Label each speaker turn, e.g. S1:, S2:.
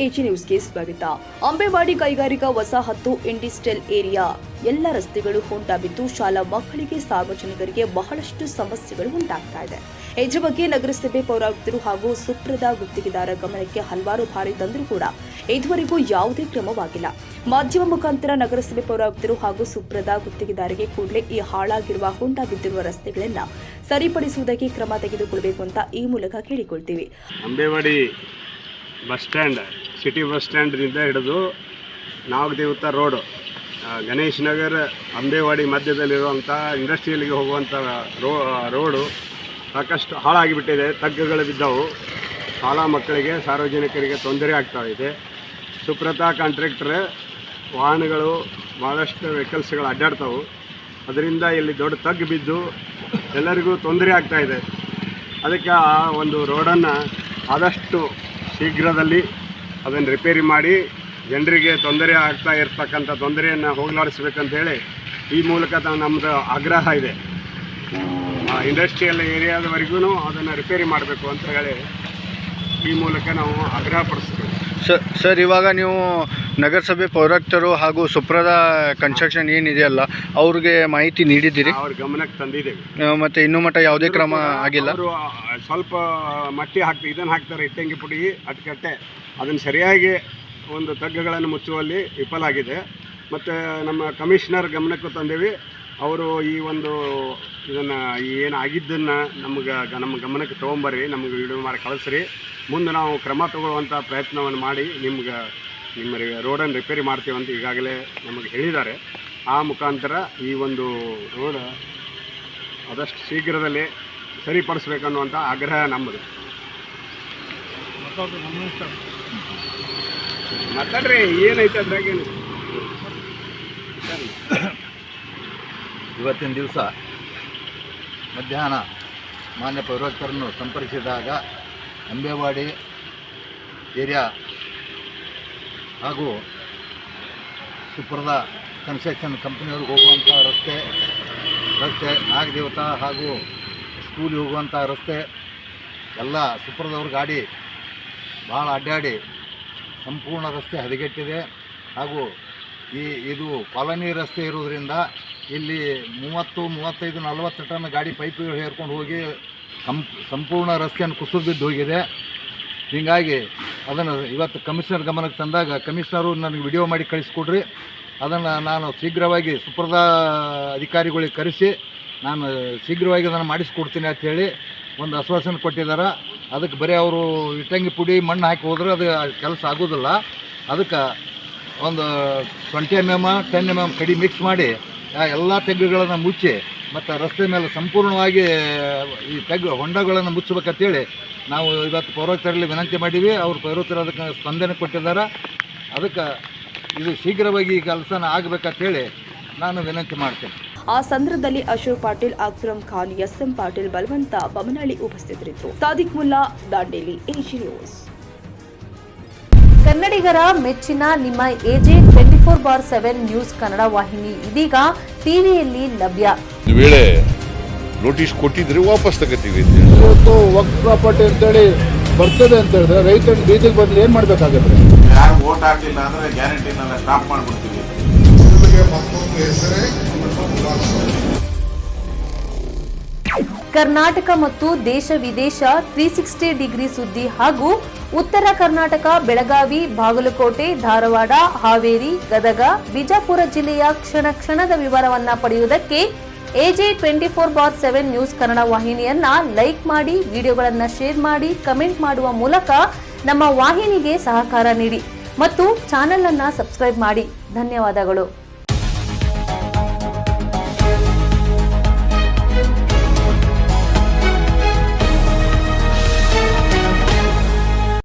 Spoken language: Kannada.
S1: ಎಜಿ ನ್ಯೂಸ್ಗೆ ಸ್ವಾಗತ. ಅಂಬೇವಾಡಿ ಕೈಗಾರಿಕಾ ವಸಾಹತು ಇಂಡಸ್ಟ್ರಿಯಲ್ ಏರಿಯಾ ಎಲ್ಲ ರಸ್ತೆಗಳು ಹೊಂಟ ಬಿದ್ದು ಶಾಲಾ ಮಕ್ಕಳಿಗೆ ಸಾರ್ವಜನಿಕರಿಗೆ ಬಹಳಷ್ಟು ಸಮಸ್ಯೆಗಳು ಉಂಟಾಗ್ತಾ ಇದೆ. ಇದರ ಬಗ್ಗೆ ನಗರಸಭೆ ಪೌರಾಯುಕ್ತರು ಹಾಗೂ ಸುಪ್ರದ ಗುತ್ತಿಗೆದಾರ ಗಮನಕ್ಕೆ ಹಲವಾರು ಬಾರಿ ತಂದರೂ ಕೂಡ ಇದುವರೆಗೂ ಯಾವುದೇ ಕ್ರಮವಾಗಿಲ್ಲ. ಮಾಧ್ಯಮ ಮುಖಾಂತರ ನಗರಸಭೆ ಪೌರಾಯುಕ್ತರು ಹಾಗೂ ಸುಪ್ರದ ಗುತ್ತಿಗೆದಾರರಿಗೆ ಕೂಡಲೇ ಈ ಹಾಳಾಗಿರುವ ಹೊಂಟ ಬಿದ್ದಿರುವ ರಸ್ತೆಗಳನ್ನು ಸರಿಪಡಿಸುವುದಕ್ಕೆ ಕ್ರಮ ತೆಗೆದುಕೊಳ್ಳಬೇಕು ಅಂತ ಈ ಮೂಲಕ ಕೇಳಿಕೊಳ್ತೀವಿ.
S2: Ambewadi bus stand, city bus ಸ್ಟ್ಯಾಂಡ್ನಿಂದ ಹಿಡಿದು ನಾಗದೇವತ ರೋಡು, ಗಣೇಶ್ ನಗರ್, ಅಂಬೇವಾಡಿ ಮಧ್ಯದಲ್ಲಿರುವಂಥ ಇಂಡಸ್ಟ್ರಿಯಲ್ಗೆ ಹೋಗುವಂಥ ರೋಡು ಸಾಕಷ್ಟು ಹಾಳಾಗಿಬಿಟ್ಟಿದೆ. ತಗ್ಗುಗಳು ಬಿದ್ದವು. ಶಾಲಾ ಮಕ್ಕಳಿಗೆ, ಸಾರ್ವಜನಿಕರಿಗೆ ತೊಂದರೆ ಆಗ್ತಾ ಇದೆ. ಸುಪ್ರತಾ ಕಾಂಟ್ರಾಕ್ಟರ್ ವಾಹನಗಳು ಭಾಳಷ್ಟು ವೆಹಿಕಲ್ಸ್ಗಳು ಅಡ್ಡಾಡ್ತಾವೆ. ಅದರಿಂದ ಇಲ್ಲಿ ದೊಡ್ಡ ತಗ್ಗು ಬಿದ್ದು ಎಲ್ಲರಿಗೂ ತೊಂದರೆ ಆಗ್ತಾ ಇದೆ. ಅದಕ್ಕೆ ಆ ಒಂದು ರೋಡನ್ನು ಆದಷ್ಟು ಶೀಘ್ರದಲ್ಲಿ ಅದನ್ನು ರಿಪೇರಿ ಮಾಡಿ ಜನರಿಗೆ ತೊಂದರೆ ಆಗ್ತಾ ಇರ್ತಕ್ಕಂಥ ತೊಂದರೆಯನ್ನು ಹೋಗಲಾಡಿಸ್ಬೇಕಂತ ಹೇಳಿ ಈ ಮೂಲಕ ನಮ್ಮದು ಆಗ್ರಹ ಇದೆ. ಇಂಡಸ್ಟ್ರಿಯಲ್ ಏರಿಯಾದವರೆಗೂ ಅದನ್ನು ರಿಪೇರಿ ಮಾಡಬೇಕು ಅಂತ ಹೇಳಿ ಈ ಮೂಲಕ ನಾವು ಆಗ್ರಹ ಪಡಿಸ್ತೀವಿ.
S3: ಸರ್, ಇವಾಗ ನೀವು ನಗರಸಭೆ ಪೌರಾಯುಕ್ತರು ಹಾಗೂ ಸುಪ್ರದ ಕನ್ಸ್ಟ್ರಕ್ಷನ್ ಏನಿದೆಯಲ್ಲ ಅವ್ರಿಗೆ ಮಾಹಿತಿ ನೀಡಿದ್ದೀರಿ?
S2: ಅವ್ರ ಗಮನಕ್ಕೆ ತಂದಿದ್ದೇವೆ.
S3: ಮತ್ತು ಇನ್ನೂ ಮಟ್ಟ ಯಾವುದೇ ಕ್ರಮ ಆಗಿಲ್ಲ?
S2: ಅವರು ಸ್ವಲ್ಪ ಮಟ್ಟಿ ಹಾಕ್ತಾರೆ, ಇಟ್ಟಂಗಿ ಪುಡಿ ಅಟ್ಕಟ್ಟೆ, ಅದನ್ನು ಸರಿಯಾಗಿ ಒಂದು ತಗ್ಗುಗಳನ್ನು ಮುಚ್ಚುವಲ್ಲಿ ವಿಫಲಾಗಿದೆ. ಮತ್ತು ನಮ್ಮ ಕಮಿಷನರ್ ಗಮನಕ್ಕೂ ತಂದೇವಿ. ಅವರು ಈ ಒಂದು ಇದನ್ನು ಏನಾಗಿದ್ದನ್ನು ನಮ್ಮ ಗಮನಕ್ಕೆ ತೊಗೊಂಬರ್ರಿ, ನಮಗೆ ವಿಡಿಯೋ ಮಾಡಿ ಕಳಿಸ್ರಿ. ಮುಂದೆ ನಾವು ಕ್ರಮ ತಗೊಳ್ಳುವಂಥ ಪ್ರಯತ್ನವನ್ನು ಮಾಡಿ ನಿಮ್ಮ ರೋಡನ್ನು ರಿಪೇರಿ ಮಾಡ್ತೀವಿ ಅಂತ ಈಗಾಗಲೇ ನಮಗೆ ಹೇಳಿದ್ದಾರೆ. ಆ ಮುಖಾಂತರ ಈ ಒಂದು ರೋಡ್ ಆದಷ್ಟು ಶೀಘ್ರದಲ್ಲೇ ಸರಿಪಡಿಸ್ಬೇಕನ್ನುವಂಥ ಆಗ್ರಹ ನಮ್ಮದು. ಮಾತಾಡ್ರಿ, ಏನೈತೆ ಅದ್ರಾಗೇನು?
S4: ಇವತ್ತಿನ ದಿವಸ ಮಧ್ಯಾಹ್ನ ಮಾನ್ಯ ಪೌರಾಯುಕ್ತರನ್ನು ಸಂಪರ್ಕಿಸಿದಾಗ ಅಂಬೇವಾಡಿ ಏರಿಯಾ ಹಾಗೂ ಸುಪ್ರದ ಕನ್ಸ್ಟ್ರಕ್ಷನ್ ಕಂಪ್ನಿಯವ್ರಿಗೆ ಹೋಗುವಂಥ ರಸ್ತೆ ನಾಗದೇವತ ಹಾಗೂ ಸ್ಕೂಲಿಗೆ ಹೋಗುವಂಥ ರಸ್ತೆ ಎಲ್ಲ ಸುಪ್ರದವ್ರ ಗಾಡಿ ಭಾಳ ಅಡ್ಡಾಡಿ ಸಂಪೂರ್ಣ ರಸ್ತೆ ಹದಗೆಟ್ಟಿದೆ. ಹಾಗೂ ಇದು ಕಾಲೋನಿ ರಸ್ತೆ ಇರೋದ್ರಿಂದ ಇಲ್ಲಿ 30, 35, 40 ಟನ್ ಗಾಡಿ ಪೈಪುಗಳು ಹೇರ್ಕೊಂಡು ಹೋಗಿ ಸಂಪೂರ್ಣ ರಸ್ತೆಯನ್ನು ಕುಸಿದು ಬಿದ್ದು ಹೋಗಿದೆ. ಹೀಗಾಗಿ ಅದನ್ನು ಇವತ್ತು ಕಮಿಷನರ್ ಗಮನಕ್ಕೆ ತಂದಾಗ ಕಮಿಷನರು ನನಗೆ ವಿಡಿಯೋ ಮಾಡಿ ಕಳಿಸ್ಕೊಡ್ರಿ, ಅದನ್ನು ನಾನು ಶೀಘ್ರವಾಗಿ ಸುಪ್ರದ ಅಧಿಕಾರಿಗಳಿಗೆ ಕರೆಸಿ ನಾನು ಶೀಘ್ರವಾಗಿ ಅದನ್ನು ಮಾಡಿಸ್ಕೊಡ್ತೀನಿ ಅಂಥೇಳಿ ಒಂದು ಆಶ್ವಾಸನೆ ಕೊಟ್ಟಿದ್ದಾರೆ. ಅದಕ್ಕೆ ಬರೀ ಅವರು ಇಟ್ಟಂಗಿ ಪುಡಿ ಮಣ್ಣು ಹಾಕಿ ಹೋದ್ರೆ ಅದು ಕೆಲಸ ಆಗೋದಿಲ್ಲ. ಅದಕ್ಕೆ ಒಂದು 20 mm 10 mm ಕಡಿ ಮಿಕ್ಸ್ ಮಾಡಿ ಎಲ್ಲ ತೆಗ್ಗುಗಳನ್ನು ಮುಚ್ಚಿ ಮತ್ತು ರಸ್ತೆ ಮೇಲೆ ಸಂಪೂರ್ಣವಾಗಿ ಈ ಹೊಂಡಗಳನ್ನು ಮುಚ್ಚಬೇಕಂತೇಳಿ ನಾವು ಇವತ್ತು ಪೌರಾಯುಕ್ತರಲ್ಲಿ ವಿನಂತಿ ಮಾಡೀವಿ. ಅವರು ಪೌರಾಯುಕ್ತರು ಅದಕ್ಕೆ ಸ್ಪಂದನೆ ಕೊಟ್ಟಿದ್ದಾರೆ. ಅದಕ್ಕೆ ಇದು ಶೀಘ್ರವಾಗಿ ಈ ಕೆಲಸನ ಆಗಬೇಕಂತೇಳಿ ನಾನು ವಿನಂತಿ ಮಾಡ್ತೇನೆ.
S1: ಆ ಸಂದರ್ಭದಲ್ಲಿ ಅಶೋಕ್ ಪಾಟೀಲ್, ಅಕ್ರಮ್ ಖಾನ್, ಎಸ್.ಎಂ. ಪಾಟೀಲ್, ಬಲವಂತ ಬಮನಹಳ್ಳಿ ಉಪಸ್ಥಿತರಿದ್ದರು. Sadiq Mulla, Dandeli, AG news.
S5: ಕನ್ನಡಿಗರ ಮೆಚ್ಚಿನ ನಿಮ್ಮ ಎಜೆ 24/7 ನ್ಯೂಸ್ ಕನ್ನಡ ವಾಹಿನಿ ಇದೀಗ ಟಿವಿಯಲ್ಲಿ ಲಭ್ಯ.
S6: ವೇಳೆ ನೋಟಿಸ್ ಕೊಟ್ಟಿದ್ರೆ ವಾಪಸ್ ತಗೋತೀವಿ.
S7: ಇವತ್ತು ವಕ್ಫ್ ಪ್ರಾಪರ್ಟಿ ಅಂತೇಳಿ ಬರ್ತದೆ ಅಂತ ಹೇಳಿದ್ರೆ ರೈತರ ಬೀದಿಗೆ ಬಂದು ಏನ್ ಮಾಡ್ಬೇಕಾಗತ್ತೆ?
S8: ಯಾರು ವೋಟ್ ಹಾಕಲಿಲ್ಲ ಅಂದ್ರೆ ಗ್ಯಾರಂಟಿನೆಲ್ಲ ಸ್ಟಾಪ್ ಮಾಡ್ಬಿಡ್ತೀವಿ.
S5: ಕರ್ನಾಟಕ ಮತ್ತು ದೇಶ ವಿದೇಶ 360 ಡಿಗ್ರಿ ಸುದ್ದಿ ಹಾಗೂ ಉತ್ತರ ಕರ್ನಾಟಕ, ಬೆಳಗಾವಿ, ಬಾಗಲಕೋಟೆ, ಧಾರವಾಡ, ಹಾವೇರಿ, ಗದಗ, ಬಿಜಾಪುರ ಜಿಲ್ಲೆಯ ಕ್ಷಣ ಕ್ಷಣದ ವಿವರವನ್ನ ಪಡೆಯುವುದಕ್ಕೆ ಎಜೆ 24/7 ನ್ಯೂಸ್ ಕನ್ನಡ ವಾಹಿನಿಯನ್ನ ಲೈಕ್ ಮಾಡಿ, ವಿಡಿಯೋಗಳನ್ನ ಶೇರ್ ಮಾಡಿ, ಕಮೆಂಟ್ ಮಾಡುವ ಮೂಲಕ ನಮ್ಮ ವಾಹಿನಿಗೆ ಸಹಕಾರ ನೀಡಿ ಮತ್ತು ಚಾನೆಲ್ ಅನ್ನ ಸಬ್ಸ್ಕ್ರೈಬ್ ಮಾಡಿ. ಧನ್ಯವಾದಗಳು.